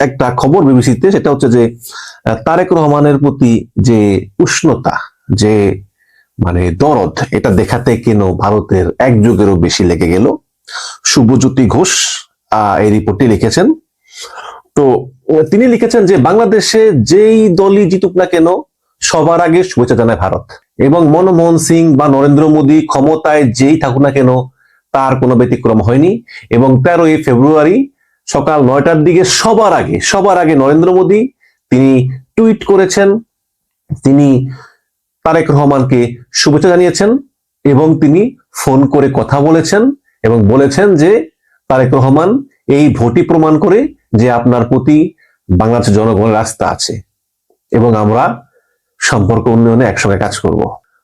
একটা খবর বিবিসিতে, সেটা হচ্ছে যে তারেক রহমানের প্রতি যে উষ্ণতা, যে মানে দরদ, এটা দেখাতে কেন ভারতের এক যুগেরও বেশি লেগে গেল। শুভজ্যোতি ঘোষ এই রিপোর্টটি লিখেছেন। তো তিনি লিখেছেন যে বাংলাদেশে যেই দলই জিতুক না কেন সবার আগে শুভেচ্ছা জানায় ভারত, এবং মনমোহন সিং বা নরেন্দ্র মোদী ক্ষমতায় যেই থাকুক না কেন তার কোনো ব্যতিক্রম হয়নি। এবং 13ই ফেব্রুয়ারি সকাল 9টার দিকে সবার আগে নরেন্দ্র মোদী তিনি টুইট করেছেন, তিনি তারেক রহমানকে শুভেচ্ছা জানিয়েছেন এবং তিনি ফোন করে কথা বলেছেন এবং বলেছেন যে তারেক রহমান, এই ভোটই প্রমাণ করে যে আপনার প্রতি বাংলাদেশের জনগণের আস্থা আছে এবং আমরা সম্পর্ক উন্নয়নে একসঙ্গে কাজ করব।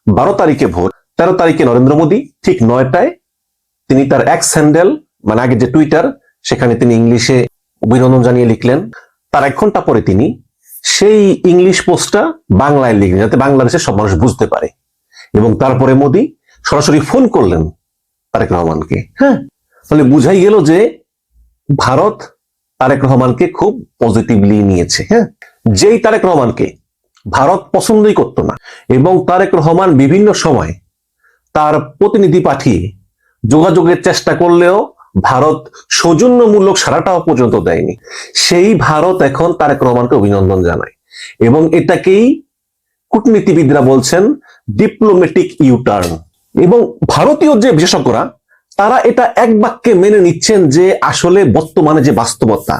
12 তারিখে ভোট, 13 তারিখে নরেন্দ্র মোদী ঠিক 9টায় তিনি তার এক্স হ্যান্ডেল, মানে আগে যে টুইটার, সেখানে তিনি ইংলিশে অভিনন্দন জানিয়ে লিখলেন। তার 1 ঘন্টা পরে তিনি সেই ইংলিশ পোস্টটা বাংলায় লিখলেন যাতে বাংলাদেশের সব মানুষ বুঝতে পারে। এবং তারপরে মোদী সরাসরি ফোন করলেন তারেক রহমানকে। হ্যাঁ, তাহলে বুঝাই গেল যে ভারত তারেক রহমানকে খুব পজিটিভলি নিয়েছে। হ্যাঁ, যেই তারেক রহমানকে ভারত পছন্দই করতো না এবং তারেক রহমান বিভিন্ন সময় তার প্রতিনিধি পাঠিয়ে যোগাযোগের চেষ্টা করলেও ভারত সৌজন্যমূলক সাড়াটাও পর্যন্ত দেয়নি, সেই ভারত এখন তারেক রহমানকে অভিনন্দন জানায় এবং এটাকেই কূটনীতিবিদরা বলছেন ডিপ্লোম্যাটিক ইউটার্ন। এবং ভারতীয় যে বিশেষজ্ঞরা তারা এটা এক বাক্যে মেনে নিচ্ছেন যে আসলে বর্তমানে যে বাস্তবতা,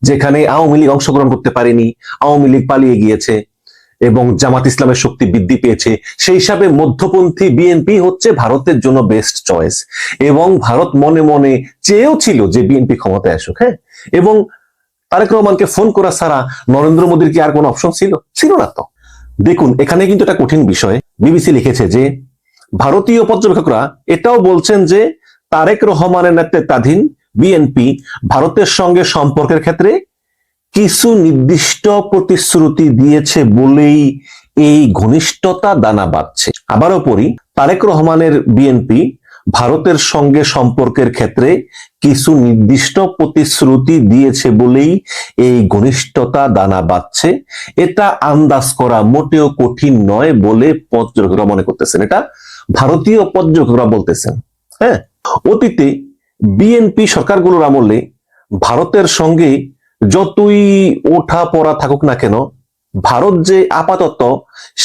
যেখানে আওয়ামী লীগ অংশগ্রহণ করতে পারেনি, আওয়ামী লীগ পালিয়ে গিয়েছে এবং জামাত ইসলামের শক্তি বৃদ্ধি পেয়েছে, সেই হিসাবে মধ্যপন্থী বিএনপি হচ্ছে ভারতের জন্য বেস্ট চয়েস। এবং ভারত মনে মনে চেয়েও ছিল যে বিএনপি ক্ষমতায় আসুক। হ্যাঁ, এবং তারেক রহমানকে ফোন করা ছাড়া নরেন্দ্র মোদীর কি আর কোনো অপশন ছিল না। তো দেখুন, এখানে কিন্তু একটা কঠিন বিষয়। বিবিসি লিখেছে যে ভারতীয় পর্যবেক্ষকরা এটাও বলছেন যে তারেক রহমানের নেতৃত্বাধীন বিএনপি ভারতের সঙ্গে সম্পর্কের ক্ষেত্রে কিছু নির্দিষ্ট প্রতিশ্রুতি দিয়েছে বলেই এই ঘনিষ্ঠতা দানা বাঁধছে। আবারও পড়ি, তারেক রহমানের বিএনপি ভারতের সঙ্গে সম্পর্কের ক্ষেত্রে কিছু নির্দিষ্ট প্রতিশ্রুতি দিয়েছে বলেই এই ঘনিষ্ঠতা দানা বাঁধছে। এটা আন্দাজ করা মোটেও কঠিন নয় বলে পর্যবেক্ষকরা মনে করতেছেন। এটা ভারতীয় পর্যবেক্ষকরা বলতেছেন। হ্যাঁ, অতীতে বিএনপি সরকারগুলোর আমলে ভারতের সঙ্গে যতই ওঠা পড়া থাকুক না কেন, ভারত যে আপাতত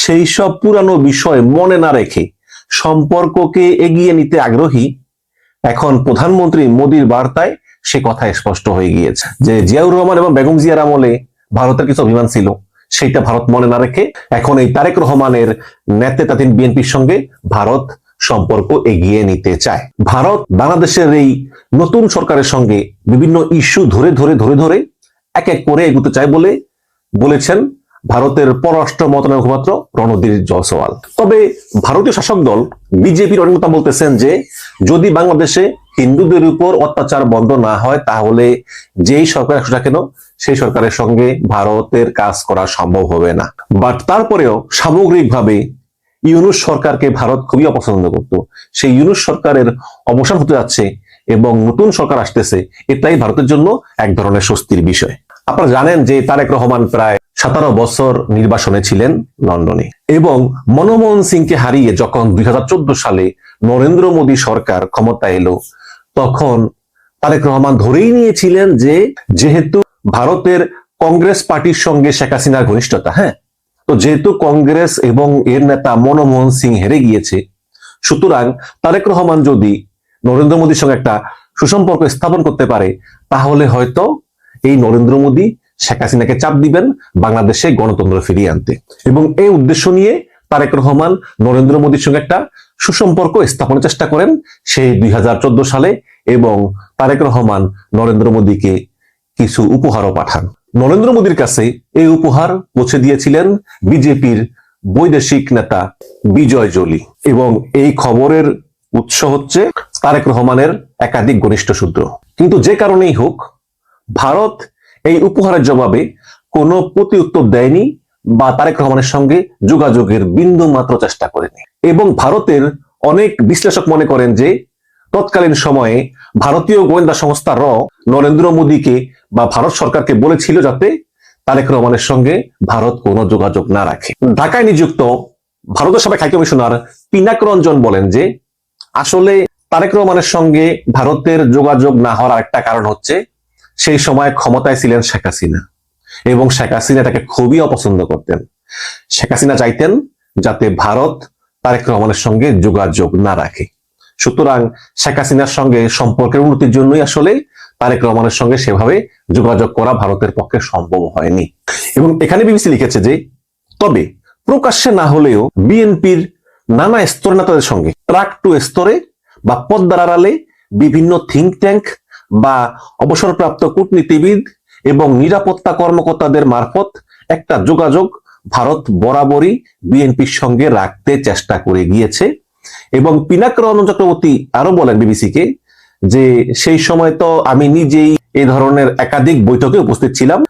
সেই সব পুরানো বিষয় মনে না রেখে সম্পর্ককে এগিয়ে নিতে আগ্রহী, এখন প্রধানমন্ত্রী মোদীর বার্তায় সে কথা স্পষ্ট হয়ে গিয়েছে যে জিয়াউর রহমান এবং বেগম জিয়ার আমলে ভারতের কিছু অভিমান ছিল, সেটা ভারত মনে না রেখে এখন এই তারেক রহমানের নেতৃত্বাধীন বিএনপির সঙ্গে ভারত সম্পর্ক এগিয়ে নিতে চায়। ভারত বাংলাদেশের এই নতুন সরকারের সঙ্গে বিভিন্ন ইস্যু ধরে এক এক করে এগোতে চায় বলে বলেছেন ভারতের পররাষ্ট্র মন্ত্রণালয়ের মুখপাত্র রণধীর জয়সওয়াল। তবে ভারতীয় শাসক দল বিজেপির অনেক নেতা বলতেছেন যে যদি বাংলাদেশে হিন্দুদের উপর অত্যাচার বন্ধ না হয় তাহলে যেই সরকার আসুক না কেন সেই সরকারের সঙ্গে ভারতের কাজ করা সম্ভব হবে না। বাট তারপরেও সামগ্রিকভাবে ইউনূস সরকারকে ভারত খুবই অপছন্দ করত। সেই ইউনূস সরকারের অবসান হতে যাচ্ছে এবং নতুন সরকার আসতেছে, এটাই ভারতের জন্য এক ধরনের স্বস্তির বিষয়। আপনারা জানেন যে তারেক রহমান প্রায় 17 বছর নির্বাসনে ছিলেন লন্ডনে এবং মনমোহন সিংকে হারিয়ে যখন 2014 সালে নরেন্দ্র মোদী সরকার ক্ষমতা এলো, তখন তারেক রহমান ধরেই নিয়েছিলেন যে যেহেতু ভারতের কংগ্রেস পার্টির সঙ্গে শেখ হাসিনার ঘনিষ্ঠতা, হ্যাঁ, তো যেহেতু কংগ্রেস এবং এর নেতা মনমোহন সিং হেরে গিয়েছে, সুতরাং তারেক রহমান যদি নরেন্দ্র মোদীর সঙ্গে একটা সুসম্পর্ক স্থাপন করতে পারে তাহলে হয়তো এই নরেন্দ্র মোদী শেখ হাসিনাকে চাপ দিবেন বাংলাদেশে গণতন্ত্র ফিরিয়ে আনতে। এবং এই উদ্দেশ্য নিয়ে তারেক রহমান নরেন্দ্র মোদীর সঙ্গে একটা সুসম্পর্ক স্থাপনের চেষ্টা করেন সেই 2014 সালে এবং তারেক রহমান নরেন্দ্র মোদীকে কিছু উপহারও পাঠান। নরেন্দ্র মোদীর কাছে এই উপহার পৌঁছে দিয়েছিলেন বিজেপির বৈদেশিক নেতা বিজয় জোলি এবং এই খবরের উৎস হচ্ছে তারেক রহমানের একাধিক ঘনিষ্ঠ সূত্র। কিন্তু যে কারণেই হোক, ভারত এই উপহারের জবাবে কোনো প্রতি উত্তর দেয়নি বা তারেক রহমানের সঙ্গে যোগাযোগের বিন্দু মাত্র চেষ্টা করেনি। এবং ভারতের অনেক বিশ্লেষক মনে করেন যে তৎকালীন সময়ে ভারতীয় গোয়েন্দা সংস্থা নরেন্দ্র মোদীকে বা ভারত সরকারকে বলেছিল যাতে তারেক রহমানের সঙ্গে ভারত কোনো যোগাযোগ না রাখে। ঢাকায় নিযুক্ত ভারতের সাবেক হাই কমিশনার পিনাক রঞ্জন বলেন যে আসলে তারেক রহমানের সঙ্গে ভারতের যোগাযোগ না হওয়ার একটা কারণ হচ্ছে সেই সময় ক্ষমতায় ছিলেন শেখ হাসিনা এবং শেখ হাসিনা তাকে খুবই অপছন্দ করতেন। শেখ হাসিনা চাইতেন যাতে ভারত তারেক রহমানের সঙ্গে যোগাযোগ না রাখে। সুতরাং শেখ হাসিনার সঙ্গে সম্পর্কের উন্নতির জন্যই আসলে তারেক রহমানের সঙ্গে সেভাবে যোগাযোগ করা ভারতের পক্ষে সম্ভব হয়নি। এবং এখানে বিবিসি লিখেছে যে তবে প্রকাশ্যে না হলেও বিএনপির নানা স্তরের নেতাদের সঙ্গে ট্রাক টু স্তরে বা পদ্মার আড়ালে বিভিন্ন থিঙ্ক ট্যাঙ্ক বা অবসরপ্রাপ্ত কূটনীতিবিদ এবং নিরাপত্তা কর্মকর্তাদের মারফত একটা যোগাযোগ ভারত বরাবরই বিএনপির সঙ্গে রাখতে চেষ্টা করে গিয়েছে। এবং পিনাক রঞ্জন চক্রবর্তী আরো বলেন বিবিসিকে যে সেই সময় তো আমি নিজেই এই ধরনের একাধিক বৈঠকে উপস্থিত ছিলাম।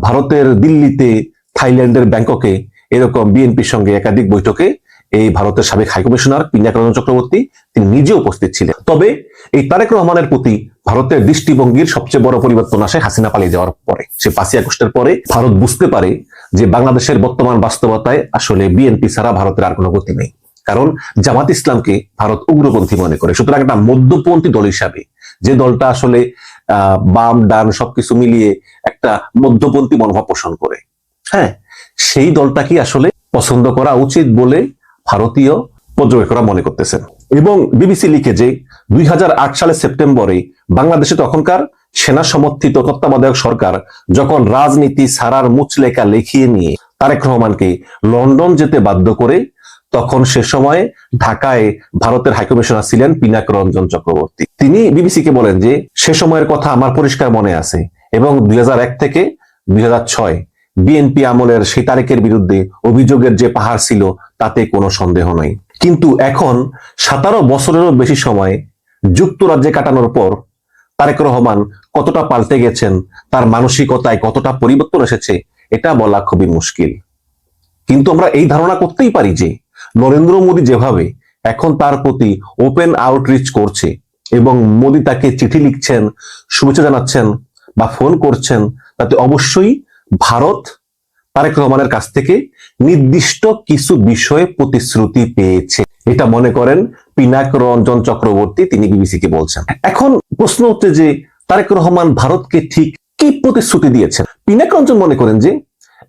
ভারতের দিল্লিতে, থাইল্যান্ডের ব্যাংককে এরকম বিএনপির সঙ্গে একাধিক বৈঠকে এই ভারতের সাবেক হাইকমিশনার পিনাক রঞ্জন চক্রবর্তী তিনি নিজে উপস্থিত ছিলেন। তবে এই তারেক রহমানের প্রতি ভারতের দৃষ্টিভঙ্গির সবচেয়ে বড় পরিবর্তন আসে হাসিনা পালিয়ে যাওয়ার পরে। সে 5ই আগস্টের পরে ভারত বুঝতে পারে যে বাংলাদেশের বর্তমান বাস্তবতায় আসলে বিএনপি ছাড়া ভারতের আর কোনো গতি নেই। কারণ জামাত ইসলামকে ভারত উগ্রপন্থী মনে করে। সুতরাং একটা মধ্যপন্থী দল হিসাবে, যে দলটা আসলে বাম ডান সবকিছু মিলিয়ে একটা মধ্যপন্থী মনোভাব পোষণ করে, হ্যাঁ, সেই দলটাকে আসলে পছন্দ করা উচিত বলে ভারতীয় পর্যবেক্ষকরা মনে করতেছেন। এবং বিবিসি লিখে যে 2008 সালের সেপ্টেম্বরে বাংলাদেশে তখনকার সেনা সমর্থিত তত্ত্বাবধায়ক সরকার যখন রাজনীতি ছাড়ার মুচলেখা লিখিয়ে নিয়ে তারেক রহমানকে লন্ডন যেতে বাধ্য করে, তখন সে সময়ে ঢাকায় ভারতের হাইকমিশনার ছিলেন পিনাক রঞ্জন চক্রবর্তী। তিনি বিবিসিকে বলেন যে সে সময়ের কথা আমার পরিষ্কার মনে আছে এবং 2001 থেকে 2006 বিএনপি আমলের সেই তারেকের বিরুদ্ধে অভিযোগের যে পাহাড় ছিল তাতে কোনো সন্দেহ নাই। কিন্তু এখন 17 বছরেরও বেশি সময় যুক্তরাজ্যে কাটানোর পর তারেক রহমান কতটা পাল্টে গেছেন, তার মানসিকতায় কতটা পরিবর্তন এসেছে, এটা বলা খুবই মুশকিল। কিন্তু আমরা এই ধারণা করতেই পারি যে নরেন্দ্র মোদী যেভাবে এখন তার প্রতি ওপেন আউটরিচ করছে এবং মোদী তাকে চিঠি লিখছেন, শুভেচ্ছা জানাচ্ছেন বা ফোন করছেন, তাতে অবশ্যই ভারত তারেক রহমানের কাছ থেকে নির্দিষ্ট কিছু বিষয়ে প্রতিশ্রুতি পেয়েছে, এটা মনে করেন পিনাক রঞ্জন চক্রবর্তী, তিনি বিবিসিকে বলছেন। এখন প্রশ্ন হচ্ছে যে তারেক রহমান ভারতকে ঠিক কি প্রতিশ্রুতি দিয়েছেন। পিনাক রঞ্জন মনে করেন যে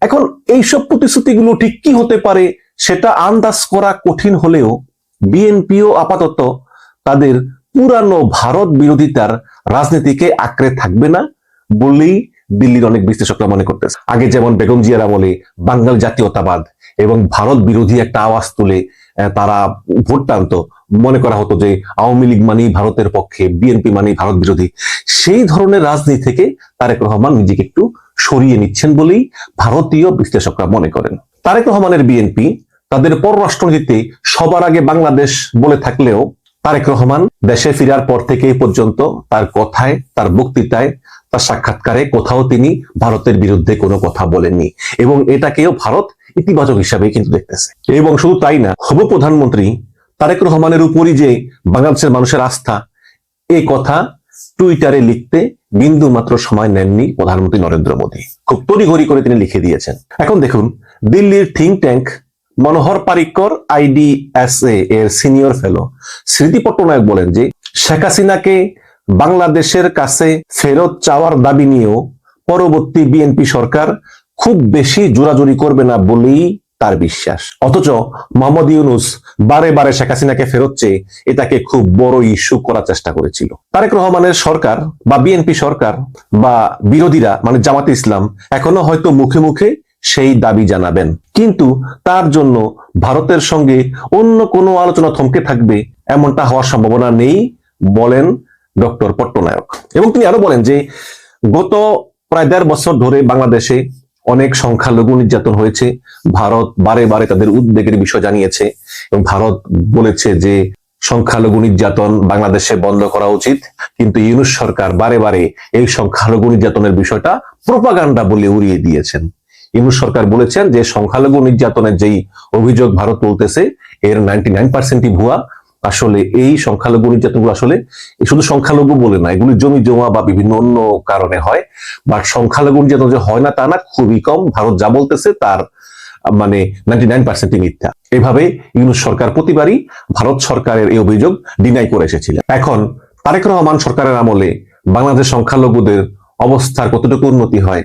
এখন এইসব প্রতিশ্রুতিগুলো ঠিক কি হতে পারে সেটা আন্দাজ করা কঠিন হলেও বিএনপিও আপাতত তাদের পুরানো ভারত বিরোধিতার রাজনীতিকে আঁকড়ে থাকবে না বলেই দিল্লির অনেক বিশ্লেষকরা মনে করতেছে। আগে যেমন বেগম জিয়ার আমলে বাঙাল জাতীয়তাবাদ এবং ভারত বিরোধী একটা আওয়াজ তুলে তারা ভোট টানত, মনে করা হতো যে আওয়ামী লীগ মানেই ভারতের পক্ষে, বিএনপি মানেই ভারত বিরোধী। সেই ধরনের রাজনীতি থেকে তারেক রহমান নিজেকে একটু সরিয়ে নিচ্ছেন বলেই ভারতীয় বিশ্লেষকরা মনে করেন। তারেক রহমানের বিএনপি তাদের পররাষ্ট্রনীতিতে সবার আগে বাংলাদেশ বলে থাকলেও তারেক রহমান দেশে ফেরার পর থেকে এই পর্যন্ত তার কথায়, তার বক্তৃতায়, তার সাক্ষাৎকারে কোথাও তিনি ভারতের বিরুদ্ধে কোনো কথা বলেননি এবং এটাকেও ভারত ইতিবাচক হিসাবে কিন্তু দেখতেছে। এবং শুধু তাই না, হবু প্রধানমন্ত্রী তারেক রহমানের উপরই যে বাংলাদেশের মানুষের আস্থা, এই কথা টুইটারে লিখতে বিন্দু মাত্র সময় নেননি প্রধানমন্ত্রী নরেন্দ্র মোদী। খুব তড়িঘড়ি করে তিনি লিখে দিয়েছেন। এখন দেখুন, দিল্লির থিঙ্ক ট্যাঙ্ক মনোহর পারিক্কর IDSA এর সিনিয়র ফেলো স্মৃতি পট্টনায়ক বলেন যে শেখ হাসিনাকে বাংলাদেশের কাছে ফেরত চাওয়ার দাবি নিয়েও পরবর্তী বিএনপি সরকার খুব বেশি জোরাজুরি করবে না বলেই তার বিশ্বাস। অথচ মোহাম্মদ ইউনূস বারে বারে শেখ হাসিনাকে ফেরত চেয়ে এটাকে খুব বড় ইস্যু করার চেষ্টা করেছিল। তারেক রহমানের সরকার বা বিএনপি সরকার বা বিরোধীরা মানে জামাতে ইসলাম এখনো হয়তো মুখে মুখে সেই দাবি জানাবেন, কিন্তু তার জন্য ভারতের সঙ্গে অন্য কোনো আলোচনা থমকে থাকবে এমনটা হওয়ার সম্ভাবনা নেই বলেন ডক্টর পট্টনায়ক। এবং তিনি আরো বলেন যে গত প্রায় 1.5 বছর ধরে বাংলাদেশে অনেক সংখ্যালঘু নির্যাতন হয়েছে। ভারত বারে বারে তাদের উদ্বেগের বিষয় জানিয়েছে এবং ভারত বলেছে যে সংখ্যালঘু নির্যাতন বাংলাদেশে বন্ধ করা উচিত, কিন্তু ইউনূস সরকার বারে বারে এই সংখ্যালঘু নির্যাতনের বিষয়টা প্রোপাগান্ডা বলে উড়িয়ে দিয়েছেন। ইউনূস সরকার বলেছেন যে সংখ্যালঘু নির্যাতনের যেই অভিযোগ ভারত তুলতেছে এর 99%ই ভুয়া, আসলে এই সংখ্যালঘু নির্যাতনগুলো আসলে শুধু সংখ্যালঘু বলে না, এগুলি জমি জমা বা বিভিন্ন অন্য কারণে হয়। বাট সংখ্যালঘু নির্যাতন যে হয় না তা না, খুবই কম। ভারত যা বলতেছে তার মানে 99% মিথ্যা। এভাবে ইউনূস সরকার প্রতিবারই ভারত সরকারের এই অভিযোগ ডিনাই করে এসেছিলেন। এখন তারেক রহমান সরকারের আমলে বাংলাদেশ সংখ্যালঘুদের অবস্থার কতটুকু উন্নতি হয়,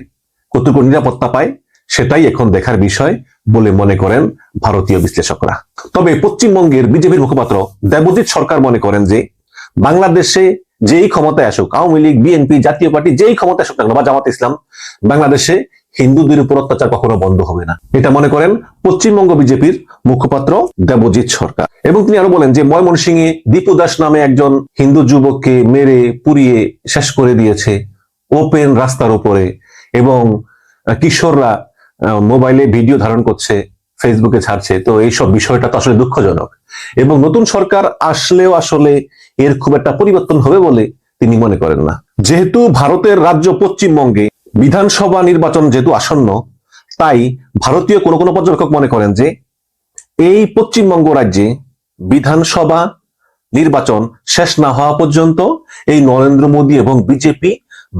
কতটুকু নিরাপত্তা পায়, সেটাই এখন দেখার বিষয় বলে মনে করেন ভারতীয় বিশ্লেষকরা। তবে পশ্চিমবঙ্গের বিজেপির মুখপাত্র দেবজিৎ সরকার মনে করেন যে বাংলাদেশে যেই ক্ষমতায় আসুক, আওয়ামী লীগ, বিএনপি, জাতীয় পার্টি যেই ক্ষমতায় আসুক না বা জামাত ইসলাম, বাংলাদেশে হিন্দুদের উপর অত্যাচার কখনো বন্ধ হবে না। এটা মনে করেন পশ্চিমবঙ্গ বিজেপির মুখপাত্র দেবজিৎ সরকার। এবং তিনি আরো বলেন যে ময়মনসিংহে দীপু দাস নামে একজন হিন্দু যুবককে মেরে পুড়িয়ে শেষ করে দিয়েছে ওপেন রাস্তার উপরে, এবং কিশোররা মোবাইলে ভিডিও ধারণ করছে, ফেসবুকে ছাড়ছে। তো এইসব বিষয়টা তো আসলে দুঃখজনক, এবং নতুন সরকার আসলেও আসলে এর খুব একটা পরিবর্তন হবে বলে তিনি মনে করেন না। যেহেতু ভারতের রাজ্য পশ্চিমবঙ্গে বিধানসভা নির্বাচন যেহেতু আসন্ন, তাই ভারতীয় কোনো কোনো পর্যবেক্ষক মনে করেন যে এই পশ্চিমবঙ্গ রাজ্যে বিধানসভা নির্বাচন শেষ না হওয়া পর্যন্ত এই নরেন্দ্র মোদী এবং বিজেপি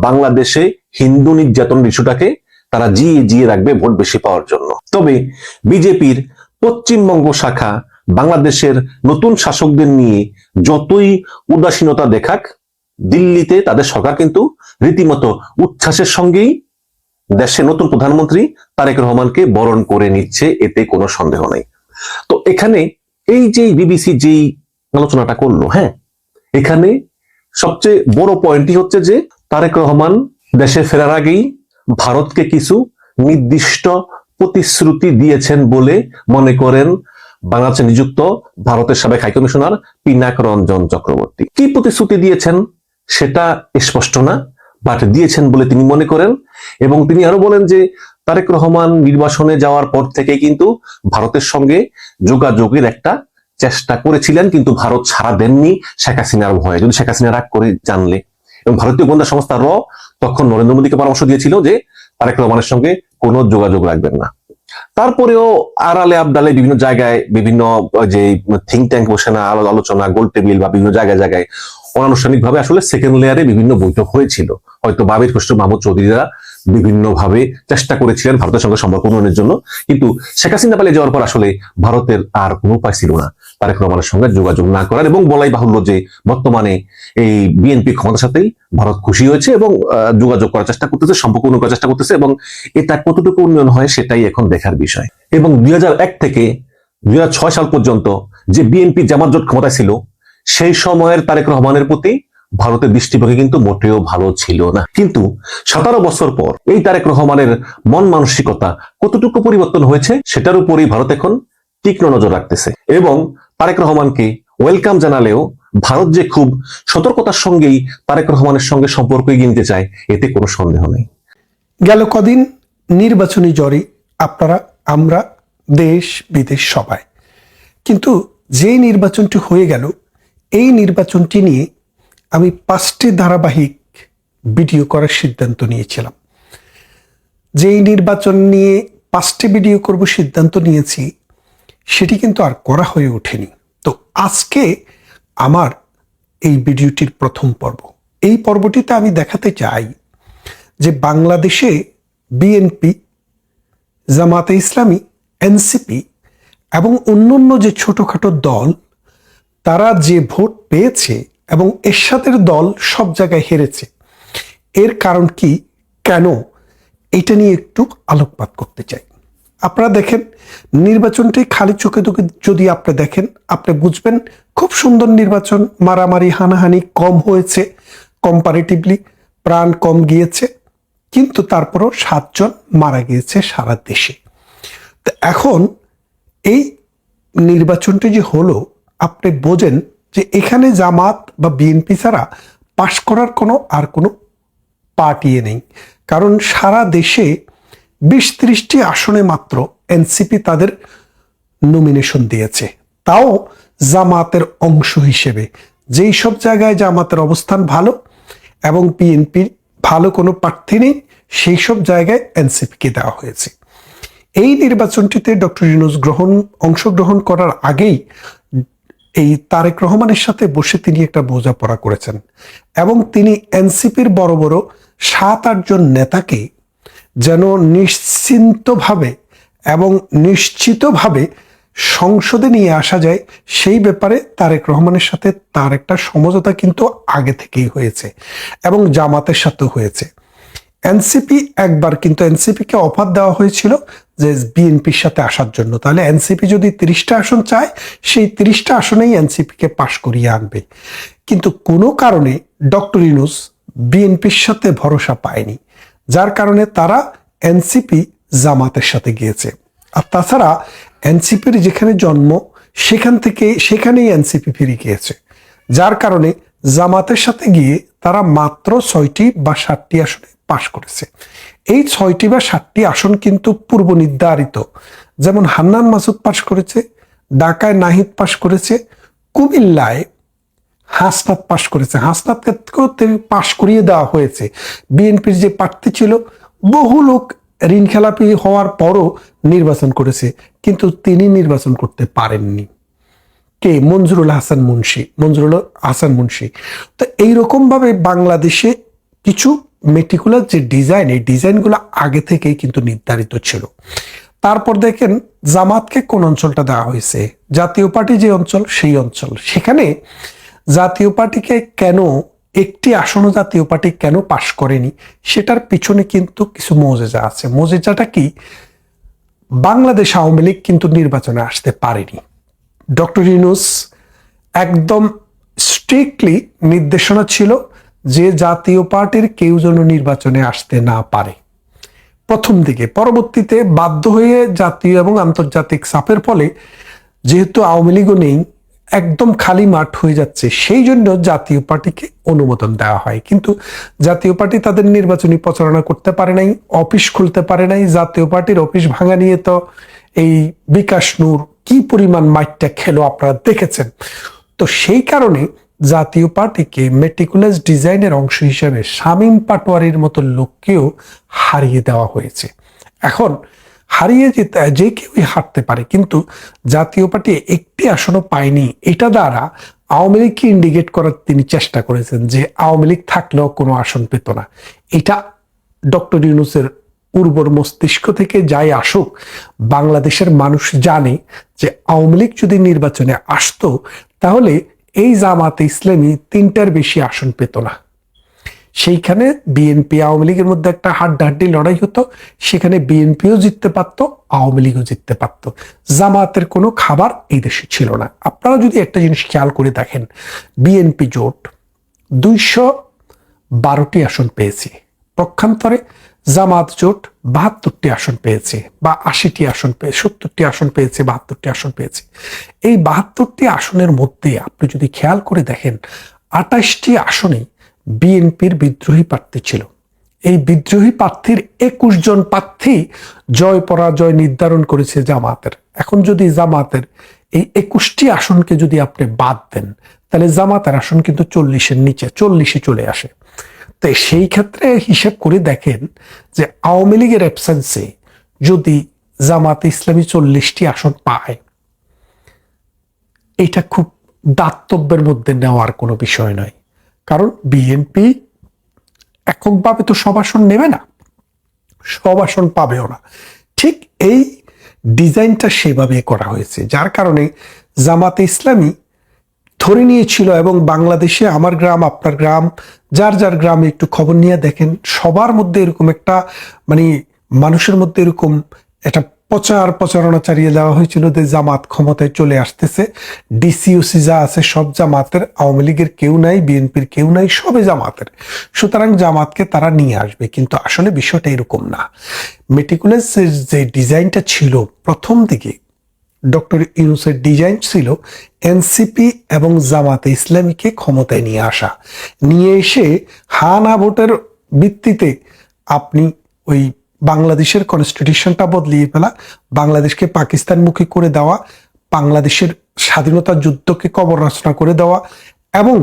বাংলাদেশে হিন্দু নির্যাতন ইস্যুটাকে তারা জিয়ে রাখবে ভোট বেশি পাওয়ার জন্য। তবে বিজেপির পশ্চিমবঙ্গ শাখা বাংলাদেশের নতুন শাসকদের নিয়ে যতই উদাসীনতা দেখাক, দিল্লিতে তাদের সরকার কিন্তু রীতিমতো উচ্ছ্বাসের সঙ্গেই দেশের নতুন প্রধানমন্ত্রী তারেক রহমানকে বরণ করে নিচ্ছে, এতে কোনো সন্দেহ নেই। তো এখানে এই যে বিবিসি যেই আলোচনাটা করলো, হ্যাঁ, এখানে সবচেয়ে বড় পয়েন্টই হচ্ছে যে তারেক রহমান দেশে ফেরার আগেই ভারতকে কিছু নির্দিষ্ট প্রতিশ্রুতি দিয়েছেন বলে মনে করেন বাংলাদেশে নিযুক্ত ভারতের সাবেক হাইকমিশনার পিনাক রঞ্জন চক্রবর্তী। কি প্রতিশ্রুতি দিয়েছেন সেটা স্পষ্ট না, বাট দিয়েছেন বলে তিনি মনে করেন। এবং তিনি আরো বলেন যে তারেক রহমান নির্বাসনে যাওয়ার পর থেকে কিন্তু ভারতের সঙ্গে যোগাযোগের একটা চেষ্টা করেছিলেন, কিন্তু ভারত ছাড়া দেননি শেখ হাসিনার ভয়ে। যদি শেখ হাসিনা রাগ করে জানলে, এবং ভারতীয় গোয়েন্দা সংস্থা র তখন নরেন্দ্র মোদীকে পরামর্শ দিয়েছিল যে তারেক রহমানের সঙ্গে কোনো যোগাযোগ রাখবেন না। তারপরেও আড়ালে আবডালে বিভিন্ন জায়গায় বিভিন্ন যে থিঙ্ক ট্যাঙ্ক বসে না, আলোচনা, গোল টেবিল বা বিভিন্ন জায়গায় জায়গায় অনানুষ্ঠানিকভাবে আসলে সেকেন্ড লেয়ারে বিভিন্ন বৈঠক হয়েছিল। হয়তো বাবির খসরু মাহমুদ চৌধুরীরা বিভিন্ন ভাবে চেষ্টা করেছিলেন ভারতের সঙ্গে সম্পর্ক উন্নয়নের জন্য, কিন্তু শেখ হাসিনা পালিয়ে যাওয়ার পর আসলে ভারতের আর কোনো উপায় ছিল না তারেক রহমানের সঙ্গে যোগাযোগ না করার। এবং বলাই বাহুল্য যে বর্তমানে এই বিএনপি ক্ষমতার সাথেই ভারত খুশি হয়েছে এবং যোগাযোগ করার চেষ্টা করতেছে, সম্পর্ক উন্নয়ন করার চেষ্টা করতেছে, এবং এটা কতটুকু উন্নয়ন হয় সেটাই এখন দেখার বিষয়। এবং 2001 থেকে 2006 সাল পর্যন্ত যে বিএনপি জামাত জোট ক্ষমতায় ছিল, সেই সময়ের তারেক রহমানের প্রতি ভারতের দৃষ্টিভঙ্গি কিন্তু মোটেও ভালো ছিল না। কিন্তু 17 বছর পর এই তারেক রহমানের মন মানসিকতা কতটুকু পরিবর্তন হয়েছে সেটার উপরেই ভারত এখন তীক্ষ্ণ নজর রাখতেছে। এবং তারেক রহমানকে ওয়েলকাম জানালেও ভারত যে খুব সতর্কতার সঙ্গেই তারেক রহমানের সঙ্গে সম্পর্ক এগিয়ে নিতে চায়, এতে কোনো সন্দেহ নেই। গেল কদিন নির্বাচনী জ্বরে আপনারা, আমরা, দেশ বিদেশ সবাই, কিন্তু যে নির্বাচনটি হয়ে গেল, এই নির্বাচনটি নিয়ে আমি 5টি ধারাবাহিক ভিডিও করার সিদ্ধান্ত নিয়েছিলাম। যেই নির্বাচন নিয়ে 5টি ভিডিও করব সিদ্ধান্ত নিয়েছি, সেটি কিন্তু আর করা হয়ে ওঠেনি। তো আজকে আমার এই ভিডিওটির প্রথম পর্ব। এই পর্বটিতে আমি দেখাতে চাই যে বাংলাদেশে বিএনপি, জামাতে ইসলামী, এনসিপি এবং অন্যান্য যে ছোটখাটো দল, তারা যে ভোট পেয়েছে এবং এরশাদের দল সব জায়গায় হেরেছে, এর কারণ কি, কেন, এটা নিয়ে একটু আলোকপাত করতে চাই। আপনারা দেখেন, নির্বাচনটি খালি চোখে যদি আপনি দেখেন, আপনি বুঝবেন খুব সুন্দর নির্বাচন, মারামারি হানাহানি কম হয়েছে, কম্পারেটিভলি প্রাণ কম গিয়েছে, কিন্তু তারপরও 7 জন মারা গিয়েছে সারা দেশে। তো এখন এই নির্বাচনটি যে হলো, আপনি বোঝেন যে এখানে জামাত বা বিএনপি ছাড়া পাশ করার কোনো পার্টি নেই। কারণ সারা দেশে 20-30টি আসনে মাত্র এনসিপি তাদের নমিনেশন দিয়েছে, তাও জামাতের অংশ হিসেবে। যেই সব জায়গায় জামাতের অবস্থান ভালো এবং বিএনপির ভালো কোনো প্রার্থী নেই, সেই সব জায়গায় এনসিপিকে দেওয়া হয়েছে। এই নির্বাচনটিতে ডক্টর ইউনূস অংশগ্রহণ করার আগেই এই তারেক রহমানের সাথে বসে তিনি একটা বোঝাপড়া করেছেন এবং তিনি এনসিপির বড় বড় 7-8 জন নেতাকে যেন নিশ্চিন্তভাবে এবং নিশ্চিতভাবে সংসদে নিয়ে আসা যায় সেই ব্যাপারে তারেক রহমানের সাথে তার একটা সমঝোতা কিন্তু আগে থেকেই হয়েছে এবং জামাতের সাথেও হয়েছে। এনসিপি একবার কিন্তু এনসিপিকে অফার দেওয়া হয়েছিল যে বিএনপির সাথে আসার জন্য, তাহলে এনসিপি যদি 30টা আসন চায় সেই 30টা আসনেই এনসিপিকে পাশ করিয়ে আনবে। কিন্তু কোনো কারণে ডক্টর ইউনূস বিএনপির সাথে ভরসা পায়নি, যার কারণে তারা এনসিপি জামাতের সাথে গিয়েছে। আর তাছাড়া এনসিপির যেখানে জন্ম সেখানেই এনসিপি ফিরে গিয়েছে, যার কারণে জামাতের সাথে গিয়ে তারা মাত্র 6টি বা 7টি আসনে পাশ করেছে। এই 6টি বা 7টি আসন কিন্তু পূর্ব নির্ধারিত, যেমন হান্নান মাসুদ পাশ করেছে, ঢাকায় নাহিদ পাশ করেছে, কুমিল্লায় হাসনাত পাশ করেছে, হাসনাতকেও পাশ করিয়ে দেওয়া হয়েছে। বিএনপির যে প্রার্থী ছিল বহু লোক ঋণ খেলাপি হওয়ার পরও নির্বাচন করেছে, কিন্তু তিনি নির্বাচন করতে পারেননি। কে? মঞ্জুরুল হাসান মুন্সি। তো এইরকম ভাবে বাংলাদেশে কিছু মেটিকুলার যে ডিজাইন, এই ডিজাইনগুলো আগে থেকেই কিন্তু নির্ধারিত ছিল। তারপর দেখেন জামাতকে কোন অঞ্চলটা দেওয়া হয়েছে, জাতীয় পার্টি যে অঞ্চল সেই অঞ্চল, সেখানে জাতীয় পার্টিকে কেন একটি আসনও জাতীয় পার্টি কেন পাশ করেনি সেটার পিছনে কিন্তু কিছু মজেজা আছে। মজেজাটা কি? বাংলাদেশ আওয়ামী লীগ কিন্তু নির্বাচনে আসতে পারেনি। ডক্টর ইউনূস একদম স্ট্রিক্টলি নির্দেশনা ছিল যে জাতীয় পার্টির কেউ যেন নির্বাচনে আসতে না পারে প্রথম দিকে। পরবর্তীতে বাধ্য হয়ে জাতীয় এবং আন্তর্জাতিক চাপের ফলে যেহেতু আওয়ামী লীগও নেই, একদম খালি মাঠ হয়ে যাচ্ছে, সেই জন্য জাতীয় পার্টিকে অনুমোদন দেওয়া হয়। কিন্তু জাতীয় পার্টি তাদের নির্বাচনী প্রচারণা করতে পারে নাই, অফিস খুলতে পারে নাই। জাতীয় পার্টির অফিস ভাঙা নিয়ে তো এই বিকাশ নূর কি পরিমাণ মাইটটা খেলো আপনারা দেখেছেন। তো সেই কারণে জাতীয় পার্টিকে মেটিকুলাস ডিজাইনের অংশ হিসেবে শামীম পাটোয়ারির মতো লোককেও হারিয়ে দেওয়া হয়েছে। এখন হারিয়ে যেতে যে কেউই হারতে পারে, কিন্তু জাতীয় পার্টি একটি আসনও পায়নি। এটা দ্বারা আওয়ামী লীগকে ইন্ডিকেট করার তিনি চেষ্টা করেছেন যে আওয়ামী লীগ থাকলেও কোনো আসন পেত না। এটা ডক্টর ইউনূসের উর্বর মস্তিষ্ক থেকে যাই আসুক, বাংলাদেশের মানুষ জানে যে আওয়ামী লীগ যদি নির্বাচনে আসতো তাহলে এই জামাতে ইসলামী 3টার বেশি আসন পেত না। সেইখানে বিএনপি আওয়ামী লীগের মধ্যে একটা হাড্ডাহাড্ডি লড়াই হতো, সেখানে বিএনপিও জিততে পারত, আওয়ামী লীগও জিততে পারত। জামাতের কোনো খাবার এই দেশে ছিল না। আপনারা যদি একটা জিনিস খেয়াল করে দেখেন, বিএনপি জোট 212টি আসন পেয়েছে, পক্ষান্তরে জামাত জোট 72টি আসন পেয়েছে, বা 80টি আসন পেয়ে 70টি আসন পেয়েছে, 72টি আসন পেয়েছে। এই 72টি আসনের মধ্যে আপনি যদি খেয়াল করে দেখেন 28টি আসনে বিএনপির বিদ্রোহী প্রার্থী ছিল। এই বিদ্রোহী প্রার্থীর 21 জন প্রার্থী জয় পরাজয় নির্ধারণ করেছে জামাতের। এখন যদি জামাতের এই 21টি আসনকে যদি আপনি বাদ দেন, তাহলে জামাতের আসন কিন্তু 40-এর নিচে, 40-এ চলে আসে। তো সেই ক্ষেত্রে হিসেব করে দেখেন যে আওয়ামী লীগের অ্যাবসেন্সে যদি জামাতে ইসলামী 40টি আসন পায়, এটা খুব দাতব্যের মধ্যে নেওয়ার কোনো বিষয় নয়। কারণ বিএনপি এককভাবে তো সব আসন নেবে না, সব আসন পাবেও না। ঠিক এই ডিজাইনটা সেভাবে করা হয়েছে, যার কারণে জামাতে ইসলামী ধরে নিয়েছিল। এবং বাংলাদেশে আমার গ্রাম আপনার গ্রাম, যার যার গ্রামে একটু খবর নিয়ে দেখেন, সবার মধ্যে এরকম একটা মানুষের মধ্যে এরকম একটা প্রচারণা চালিয়ে দেওয়া হয়েছিল যে জামাত ক্ষমতায় চলে আসতেছে, ডিসিউসি যা আছে সব জামাতের, আওয়ামী লীগের কেউ নাই, বিএনপির কেউ নাই, সবে জামাতের, সুতরাং জামাতকে তারা নিয়ে আসবে। কিন্তু আসলে বিষয়টা এরকম না। মেটিকুলাস যে ডিজাইনটা ছিল প্রথম দিকে, ডক্টর ইউনূসের ডিজাইন ছিল এনসিপি এবং জামাতে ইসলামীকে ক্ষমতায় নিয়ে আসা, নিয়ে এসে হা না ভোটের ভিত্তিতে আপনি ওই বাংলাদেশের কনস্টিটিউশনটা বদলিয়ে ফেলা, বাংলাদেশকে পাকিস্তানমুখী করে দেওয়া, বাংলাদেশের স্বাধীনতা যুদ্ধকে কবর রচনা করে দেওয়া, এবং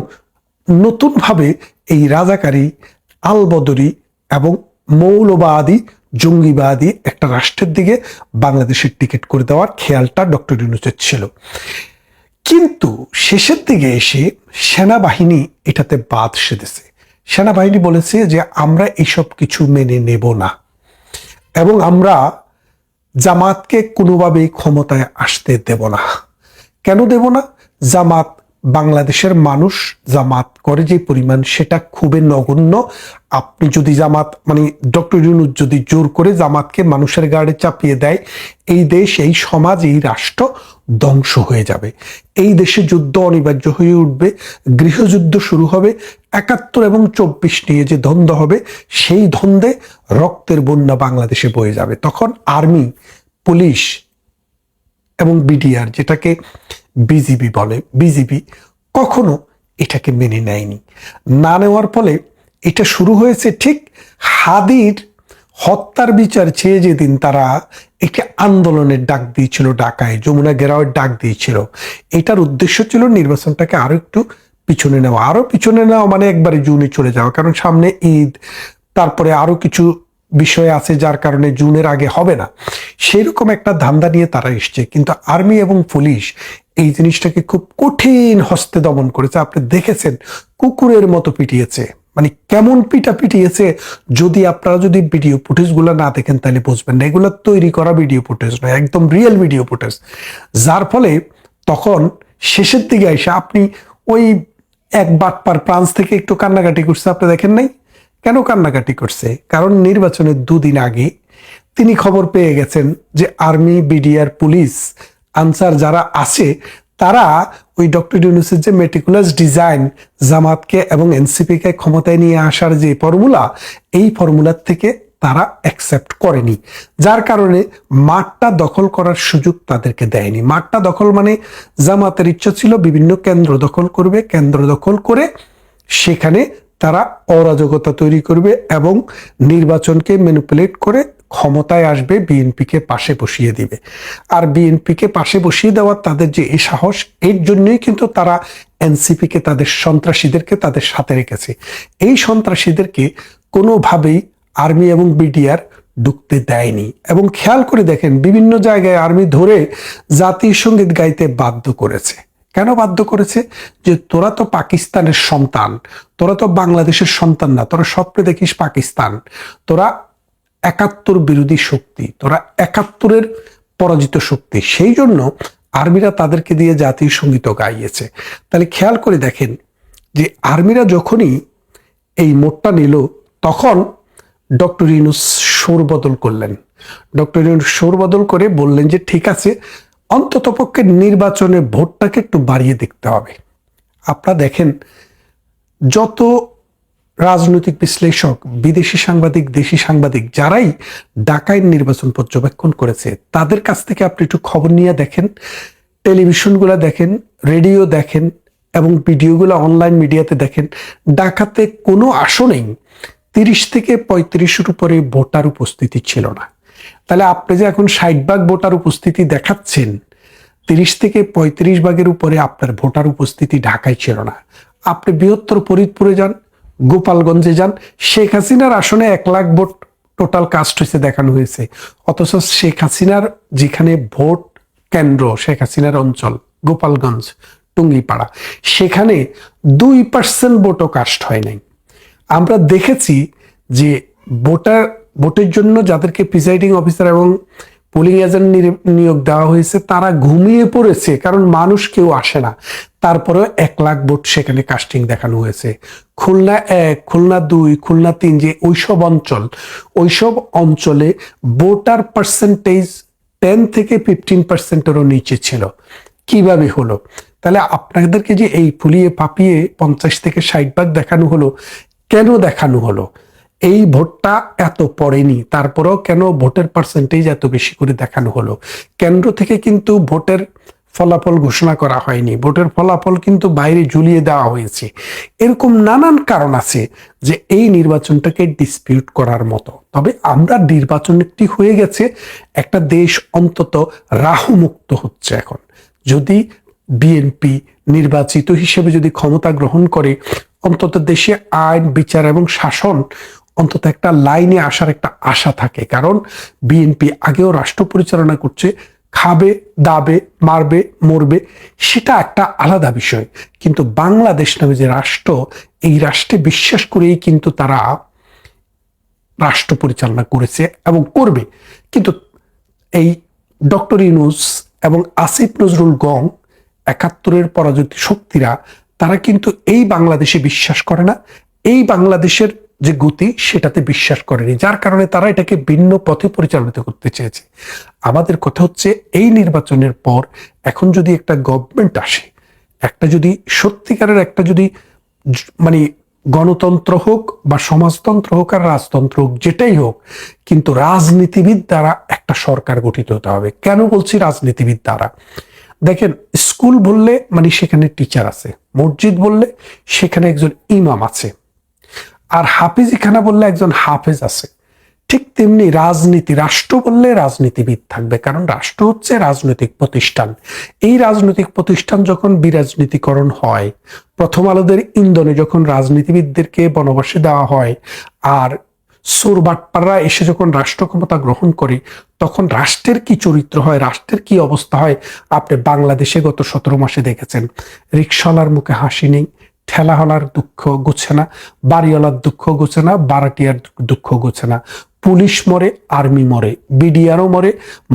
নতুনভাবে এই রাজাকারী, আলবদরি এবং মৌলবাদী জঙ্গিবাদী একটা রাষ্ট্রের দিকে বাংলাদেশের টিকিট করে দেওয়ার খেয়ালটা ডক্টর ইউনূসের ছিল। কিন্তু শেষের দিকে এসে সেনাবাহিনী এটাতে বাদ সেধেছে। সেনাবাহিনী বলেছে যে আমরা এসব কিছু মেনে নেব না এবং আমরা জামাতকে কোনোভাবেই ক্ষমতায় আসতে দেব না। কেন দেব না? জামাত, বাংলাদেশের মানুষ জামাত করে যে পরিমাণ সেটা খুবই নগণ্য। আপনি যদি জামাত মানে ডক্টর ইউনূস যদি জোর করে জামাতকে মানুষের গাড়ে চাপিয়ে দেয়, এই দেশ, এই সমাজ, এই রাষ্ট্র ধ্বংস হয়ে যাবে। এই দেশে যুদ্ধ অনিবার্য হয়ে উঠবে, গৃহযুদ্ধ শুরু হবে। ৭১ এবং ২৪ নিয়ে যে দ্বন্দ্ব হবে, সেই দ্বন্দ্বে রক্তের বন্যা বাংলাদেশে বয়ে যাবে। তখন আর্মি, পুলিশ এবং বিডিআর, যেটাকে বিজিবি বলে, বিজিবি কখনো এটাকে মেনে নেয়নি। না নেওয়ার ফলে এটা শুরু হয়েছে ঠিক হাদির হত্যার বিচার চেয়ে যেদিন তারা একটি আন্দোলনের ডাক দিয়েছিল, ঢাকায় যমুনা ঘেরাওয়ের ডাক দিয়েছিল। এটার উদ্দেশ্য ছিল নির্বাচনটাকে আরো একটু পিছনে নেওয়া, আরো পিছনে নেওয়া মানে একবারে জুনে চলে যাওয়া, কারণ সামনে ঈদ, তারপরে আরো কিছু বিষয় আছে যার কারণে জুনের আগে হবে না। সেরকম একটা ধান্দা নিয়ে তারা এসছে। কিন্তু আর্মি এবং পুলিশ এই জিনিসটাকে খুব কঠিন হস্তে দমন করেছে। আপনি দেখেছেন কুকুরের মতো পিটিয়েছে, মানে কেমন পিটা পিটিয়েছে। যদি আপনারা যদি ভিডিও ফুটেজগুলো না দেখেন তাহলে বুঝবেন না, এগুলো তৈরি করা ভিডিও ফুটেজ নয়, একদম রিয়েল ভিডিও ফুটেজ। যার ফলে তখন শেষের দিকে এসে আপনি ওই এক বাটপার ফ্রান্স থেকে একটু কান্নাকাটি করছে, আপনি দেখেন নাই? কেন কান্নাকাটি করছে? কারণ নির্বাচনের 2 দিন আগে তিনি খবর পেয়ে গেছেন যে আর্মি, বিডিআর, পুলিশ, আনসার যারা আছে তারা ওই ডক্টর ইউনূসের যে মেটিকুলাস ডিজাইন, জামাতকে এবং এনসিপিকে ক্ষমতায় নিয়ে আসার যে ফর্মুলা, এই ফর্মুলার থেকে তারা অ্যাকসেপ্ট করেনি। যার কারণে মাঠটা দখল করার সুযোগ তাদেরকে দেয়নি। মাঠটা দখল মানে জামাতের ইচ্ছা ছিল বিভিন্ন কেন্দ্র দখল করবে, কেন্দ্র দখল করে সেখানে তারা অরাজকতা তৈরি করবে এবং নির্বাচনকে ম্যানিপুলেট করে ক্ষমতায় আসবে, বিএনপিকে পাশে বসিয়ে দিবে। আর বিএনপিকে পাশে বসিয়ে দেওয়ার তাদের যে এই সাহস, এর জন্যই কিন্তু তারা এনসিপিকে, তাদের সন্ত্রাসীদেরকে তাদের সাথে রেখেছে। এই সন্ত্রাসীদেরকে কোনোভাবেই আর্মি এবং বিডিআর ঢুকতে দেয়নি। এবং খেয়াল করে দেখেন, বিভিন্ন জায়গায় আর্মি ধরে জাতীয় সঙ্গীত গাইতে বাধ্য করেছে। কেন বাধ্য করেছে? যে তোরা তো পাকিস্তানের সন্তান, তোরা তো বাংলাদেশের সন্তান না, তোরা স্বপ্নে দেখিস পাকিস্তান, তোরা ৭১ বিরোধী শক্তি, তোরা ৭১-এর পরাজিত শক্তি। সেই জন্য আর্মিরা তাদেরকে দিয়ে জাতীয় সঙ্গীত গাইয়েছে। তাহলে খেয়াল করে দেখেন যে আর্মিরা যখনই এই মোড়টা নিল, তখন ডক্টর ইউনূস সুর বদল করলেন। ডক্টর ইউনূস সুর বদল করে বললেন যে ঠিক আছে, অন্ততপক্ষে নির্বাচনে ভোটটাকে একটু বাড়িয়ে দেখতে হবে। আপনারা দেখেন, যত রাজনৈতিক বিশ্লেষক, বিদেশি সাংবাদিক, দেশি সাংবাদিক, যারাই ঢাকায় নির্বাচন পর্যবেক্ষণ করেছে, তাদের কাছ থেকে আপনি একটু খবর নিয়ে দেখেন, টেলিভিশনগুলো দেখেন, রেডিও দেখেন এবং ভিডিওগুলো অনলাইন মিডিয়াতে দেখেন, ঢাকাতে কোনো আসনেই 30 থেকে 35-এর উপরে ভোটার উপস্থিতি ছিল না। তাহলে আপনি যে এখন 60% ভোটার উপস্থিতি দেখাচ্ছেন, 30 থেকে 35% উপরে আপনার ভোটার উপস্থিতি ঢাকায় ছিল না। আপনি বৃহত্তর ফরিদপুরে যান, গোপালগঞ্জে যান, শেখ হাসিনার আসনে 1 লাখ ভোট টোটাল কাস্ট হয়েছে দেখানো হয়েছে। অথচ শেখ হাসিনার যেখানে ভোট কেন্দ্র, শেখ হাসিনার অঞ্চল গোপালগঞ্জ, টুঙ্গিপাড়া, সেখানে 2% ভোটও কাস্ট হয় নাই। আমরা দেখেছি যে ভোটের জন্য যাদেরকে প্রিসাইডিং অফিসার এবং পোলিং এজেন্ট নিয়োগ দেওয়া হয়েছে, তারা ঘুমিয়ে পড়েছে, কারণ মানুষ কেউ আসে না। তারপরেও 1 লাখ ভোট সেখানে কাস্টিং দেখানো হয়েছে। খুলনা 1, খুলনা 2, খুলনা 3, যে ওইসব অঞ্চলে ভোটার পার্সেন্টেজ 10 থেকে 15%-এরও নিচে ছিল। কিভাবে হলো? তাহলে আপনাদেরকে যে এই ফুলিয়ে পাপিয়ে 50 থেকে 60% দেখানো হলো, কেন দেখানো হলো? এই ভোটটা এত পড়েনি, তারপরেও কেন ভোটের পার্সেন্টেজ এত বেশি করে দেখানো হলো? কেন্দ্র থেকে কিন্তু ভোটের ফলাফল ঘোষণা করা হয়নি, ভোটের ফলাফল কিন্তু বাইরে ঝুলিয়ে দেওয়া হয়েছে। এরকম নানান কারণ আছে যে এই নির্বাচনটাকে ডিসপিউট করার মতো। তবে আমরা নির্বাচনটি হয়ে গেছে, একটা দেশ অন্তত রাহুমুক্ত হচ্ছে এখন। যদি বিএনপি নির্বাচিত হিসেবে যদি ক্ষমতা গ্রহণ করে, অন্তত দেশে আইন, বিচার এবং শাসন অন্তত একটা লাইনে আসার একটা আশা থাকে। কারণ বিএনপি আগেও রাষ্ট্র পরিচালনা করছে, খাবে, দাবে, মারবে, মরবে, সেটা একটা আলাদা বিষয়। কিন্তু বাংলাদেশ নামে যে রাষ্ট্র, এই রাষ্ট্রে বিশ্বাস করেই কিন্তু তারা রাষ্ট্র পরিচালনা করেছে এবং করবে। কিন্তু এই ডক্টর ইউনূস এবং আসিফ নজরুল গং, ৭১-এর পরাজিত শক্তিরা, তারা কিন্তু এই বাংলাদেশে বিশ্বাস করে না, এই বাংলাদেশের যে গতি সেটাতে বিশ্বাস করেনি, যার কারণে তারা এটাকে ভিন্ন পথে পরিচালিত করতে চেয়েছে। আমাদের কথা হচ্ছে, এই নির্বাচনের পর এখন যদি একটা গভর্নমেন্ট আসে, একটা যদি সত্যিকারের একটা যদি মানে গণতন্ত্র হোক বা সমাজতন্ত্র হোক আর রাজতন্ত্র হোক, যেটাই হোক, কিন্তু রাজনীতিবিদ দ্বারা একটা সরকার গঠিত হতে হবে। কেন বলছি রাজনীতিবিদ দ্বারা? দেখেন, স্কুল বললে মানে সেখানে টিচার আছে, মসজিদ বললে সেখানে একজন ইমাম আছে, আর হাফিজখানা বললে একজন হাফেজ আছে। ঠিক তেমনি রাজনীতি, রাষ্ট্র বললে রাজনীতিবিদ থাকবে, কারণ রাষ্ট্র হচ্ছে রাজনৈতিক প্রতিষ্ঠান। এই রাজনৈতিক প্রতিষ্ঠান যখন বিরাজনীতিকরণ হয়, প্রথম আলোদের ইন্ধনে যখন রাজনীতিবিদদেরকে বনবাসে দেওয়া হয়, আর চোরবাটপাররা এসে যখন রাষ্ট্র ক্ষমতা গ্রহণ করে, তখন রাষ্ট্রের কি চরিত্র হয়, রাষ্ট্রের কি অবস্থা হয়, আপনি বাংলাদেশে গত 17 মাসে দেখেছেন। রিকশাওয়ালার মুখে হাসি নেই, ঠেলাওয়ালার দুঃখ গোছে না, বাড়িওয়ালার দুঃখ গোছে না, বারাটিয়ার দুঃখ গোছে না। পুলিশ মরে, আর্মি মরে, বিডিআরও মরে,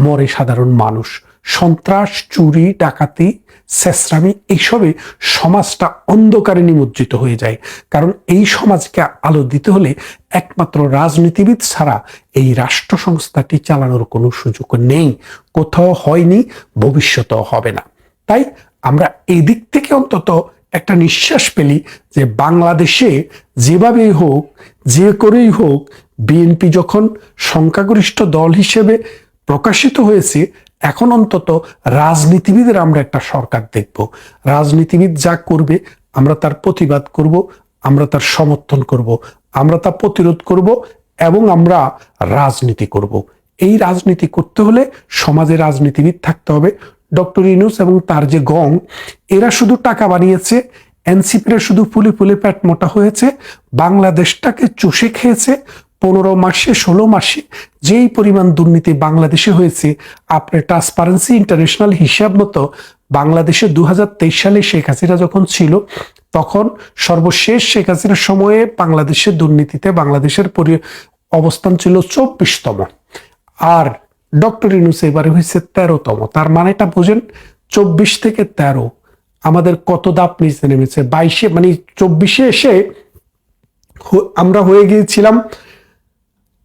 মরে সাধারণ মানুষ। সন্ত্রাস, চুরি, ডাকাতি, ছেঁচড়ামি, এইসবে সমাজটা অন্ধকারে নিমজ্জিত হয়ে যায়। কারণ এই সমাজকে আলো দিতে হলে একমাত্র রাজনীতিবিদ ছাড়া এই রাষ্ট্র সংস্থাটি চালানোর কোনো সুযোগ নেই, কোথাও হয়নি, ভবিষ্যতেও হবে না। তাই আমরা এই দিক থেকে অন্তত একটা নিঃশ্বাস পেলি যে বাংলাদেশে যেভাবেই হোক, যে করেই হোক, বিএনপি যখন সংখ্যাগরিষ্ঠ দল হিসেবে প্রকাশিত হয়েছে, এখন অন্তত রাজনীতিবিদের আমরা একটা সরকার দেখব। রাজনীতিবিদ যা করবে আমরা তার প্রতিবাদ করব, আমরা তার সমর্থন করব, আমরা তা প্রতিরোধ করব এবং আমরা রাজনীতি করব। এই রাজনীতি করতে হলে সমাজে রাজনীতিবিদ থাকতে হবে। ডক্টর ইউনূস এবং তার যে গং, এরা শুধু টাকা বানিয়েছে, এনসিপির শুধু ফুলে ফুলে পেট মোটা হয়েছে, বাংলাদেশটাকে চুষে খেয়েছে। 15 মাসে 16 মাসে যেই পরিমাণ দুর্নীতি বাংলাদেশে হয়েছে, আপনার ট্রান্সপারেন্সি ইন্টারন্যাশনাল হিসাব মতো বাংলাদেশে 2023 সালে শেখ হাসিনা যখন ছিল, তখন সর্বশেষ শেখ হাসিনার সময়ে বাংলাদেশের দুর্নীতিতে বাংলাদেশের অবস্থান ছিল 24তম, আর ডক্টর ইউনূস এবারে হয়েছে 13তম। তার মানেটা বুঝেন, 24 থেকে 13 আমাদের কত ধাপ নিচে নেমেছে। 22-এ মানে 24-এ এসে আমরা হয়ে গিয়েছিলাম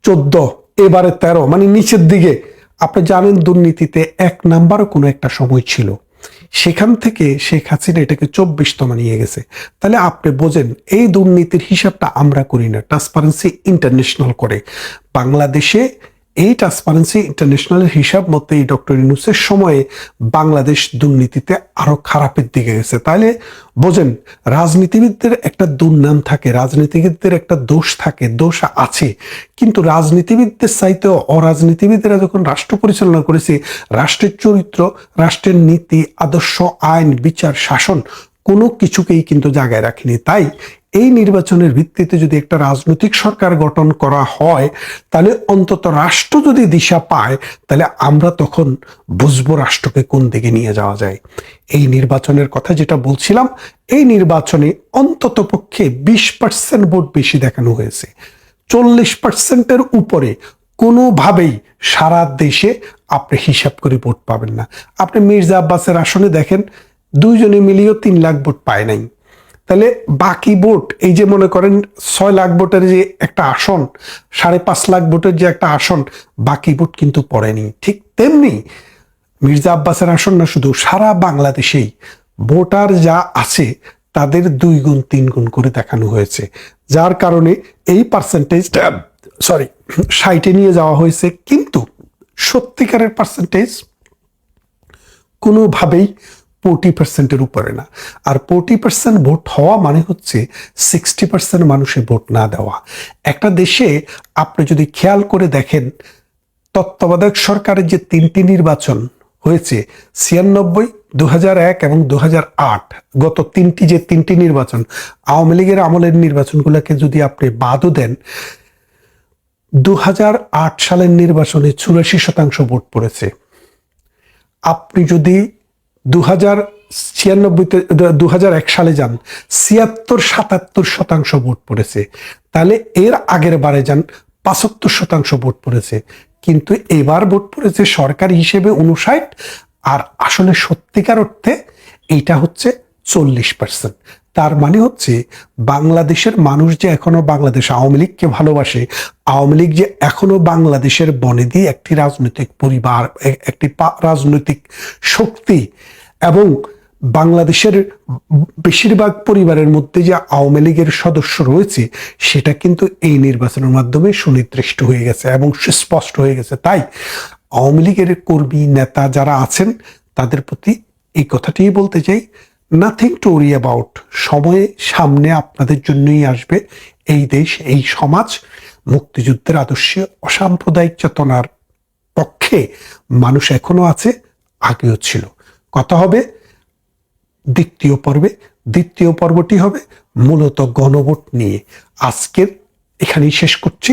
14, এবারে 13, মানে নিচের দিকে। আপনি জানেন দুর্নীতিতে 1 নাম্বারও কোনো একটা সময় ছিল, সেখান থেকে শেখ হাসিনা এটাকে 24তম নিয়ে গেছে। তাহলে আপনি বোঝেন, এই দুর্নীতির হিসাবটা আমরা করি না, ট্রান্সপারেন্সি ইন্টারন্যাশনাল করে। বাংলাদেশে এই ট্রান্সপারেন্সি ইন্টারন্যাশনালের হিসাব মতে এই ডক্টর ইউনূসের সময়ে বাংলাদেশ দুর্নীতিতে আরো খারাপের দিকে গেছে। তাহলে বোঝেন, রাজনীতিবিদদের একটা দুর্নাম থাকে, রাজনীতিবিদদের একটা দোষ থাকে, দোষ আছে, কিন্তু রাজনীতিবিদদের চাইতেও অরাজনীতিবিদরা যখন রাষ্ট্র পরিচালনা করেছে, রাষ্ট্রের চরিত্র, রাষ্ট্রের নীতি, আদর্শ, আইন, বিচার, শাসন কোনো কিছুকেই কিন্তু জায়গায় রাখেনি। তাই এই নির্বাচনের ভিত্তিতে যদি একটা রাজনৈতিক সরকার গঠন করা হয়, তাহলে অন্তত রাষ্ট্র যদি দিশা পায়, তাহলে আমরা তখন বুঝবো রাষ্ট্রকে কোন দিকে নিয়ে যাওয়া যায়। এই নির্বাচনের কথা যেটা বলছিলাম, এই নির্বাচনে অন্তত পক্ষে 20% ভোট বেশি দেখানো হয়েছে। 40%-এর উপরে কোনোভাবেই সারা দেশে আপনি হিসাব করে ভোট পাবেন না। আপনি মির্জা আব্বাসের আসনে দেখেন, 2 জনে মিলিয়েও 3 লাখ ভোট পায় নাই। তাহলে বাকি ভোট, এই যে মনে করেন 6 লাখ ভোটের যে একটা আসন, 5.5 লাখ ভোটের যে একটা আসন, বাকি ভোট কিন্তু পড়েনি। ঠিক তেমনি মির্জা আব্বাসের আসন না, শুধু সারা বাংলাদেশেই ভোটার যা আছে তাদের 2 গুণ 3 গুণ করে দেখানো হয়েছে, যার কারণে এই পার্সেন্টেজটা 60-এ নিয়ে যাওয়া হয়েছে। কিন্তু সত্যিকারের পার্সেন্টেজ কোনোভাবেই 40%-এর উপরে না। আর 40% ভোট হওয়া মানে হচ্ছে 60% মানুষের ভোট না দেওয়া। একটা দেশে আপনি যদি খেয়াল করে দেখেন, তত্ত্বাবধায়ক সরকারের যে 3টি নির্বাচন হয়েছে, 96, 2001 এবং 2008, গত 3টি নির্বাচন, আওয়ামী লীগের আমলের নির্বাচনগুলোকে যদি আপনি বাদও দেন, 2008 সালের নির্বাচনে 84% ভোট পড়েছে। আপনি যদি 2001 সালে যান, 76-77% ভোট পড়েছে। তাহলে এর আগের বারে যান, 75% ভোট পড়েছে। কিন্তু এবার ভোট পড়েছে সরকারি হিসেবে 59, আর আসলে সত্যিকার অর্থে এইটা হচ্ছে 40%। তার মানে হচ্ছে বাংলাদেশের মানুষ যে এখনো বাংলাদেশ আওয়ামী লীগকে ভালোবাসে, আওয়ামী লীগ যে এখনো বাংলাদেশের বনেদি একটি রাজনৈতিক পরিবার, একটি রাজনৈতিক শক্তি, এবং বাংলাদেশের বেশিরভাগ পরিবারের মধ্যে যে আওয়ামী লীগের সদস্য রয়েছে, সেটা কিন্তু এই নির্বাচনের মাধ্যমে সুনির্দিষ্ট হয়ে গেছে এবং সুস্পষ্ট হয়ে গেছে। তাই আওয়ামী লীগের কর্মী নেতা যারা আছেন তাদের প্রতি এই কথাটিই বলতে চাই, নাথিং টু ওরি অ্যাবাউট। সময়ে সামনে আপনাদের জন্যই আসবে এই দেশ, এই সমাজ মুক্তিযুদ্ধের আদর্শে অসাম্প্রদায়িক চেতনার পক্ষে মানুষ এখনো আছে, আগেও ছিল। কথা হবে দ্বিতীয় পর্বে। দ্বিতীয় পর্বটি হবে মূলত গণভোট নিয়ে। আজকের এখানেই শেষ করছি।